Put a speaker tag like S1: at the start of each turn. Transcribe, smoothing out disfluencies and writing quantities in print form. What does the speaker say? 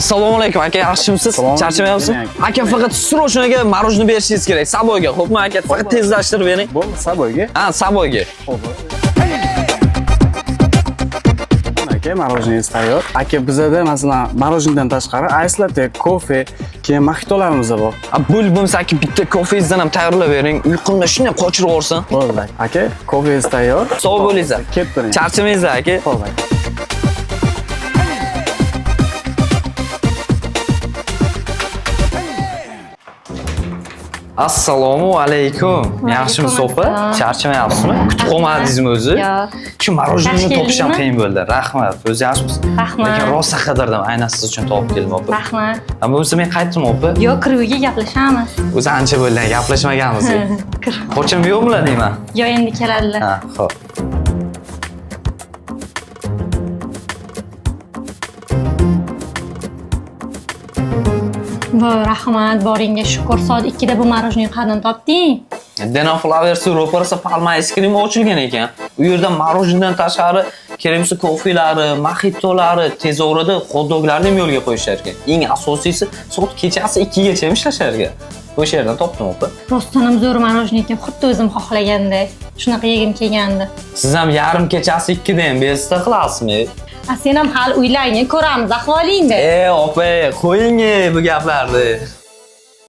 S1: Assalomu alaykum aka, yaxshimisiz? Charchamayapsiz? Aka faqat srochnoga marojniy berishingiz kerak. Saboyga, xo'pmi aka? Faqat tezlashtirib bering.
S2: Bo'ldi, Saboyga.
S1: Ha, Saboyga.
S2: Aka, marojniy tayyor. Aka, bizda masalan marojniydan tashqari ice latte, kofe, keyin mojitolarimiz bor.
S1: Bo'lib bo'lmasa aka bitta kofengizdan ham tayyorlab bering. Uyqumda shunday qochirib yuborsin.
S2: Bo'ldi. Aka, kofengiz tayyor.
S1: Sog' bo'lingiz.
S2: Kelib turing.
S1: Charchamaysiz aka.
S2: Bo'ldi.
S1: Assalomu alaykum. Yaxshimisiz opa? Charchamayapsizmi? Kutib qolmadingizmi o'zi?
S3: Yo'q.
S1: Shu marojniyni topish ham qiyin bo'ldi. Rahmat. O'zi yaxshimisiz?
S3: Rahmat.
S1: Lekin rosa qidirdim, aynan siz uchun topib keldim opa.
S3: Rahmat.
S1: Ama bo'lsa men qaytdim opa.
S3: Yo'q, kirib uyga gaplashamiz.
S1: O'zi ancha bo'ldi, gaplashmaganmiz.
S3: Kir.
S1: Qochim yo'qmi deyman?
S3: Yo'q, endi keladilar.
S1: Ha, xo'p.
S3: Rahmat, boringga shukr. Soat 2 da bu marojniy qadam topding.
S1: Dena Flowers ro'parasi Palma ice cream ochilgan ekan. U yerda marojniydan tashqari keraksa kofelari, mojitolari, tez orada hot-doglarni ham yo'lga qo'yishar ekan. Eng asosiysi soat kechasi 2 gacha ishlashar ekan. O'sha yerdan topdim opa.
S3: Rostdan ham zo'r marojniy ekan, xuddi o'zim xohlaganday. Shunaqa yegim kelgandi.
S1: Siz ham yarim kechasi 2 da ham bezda qilasizmi?
S3: Sen ham hali uylaring, ko'ramiz ahvolingni.
S1: Opa, qo'ying bu gaplarni.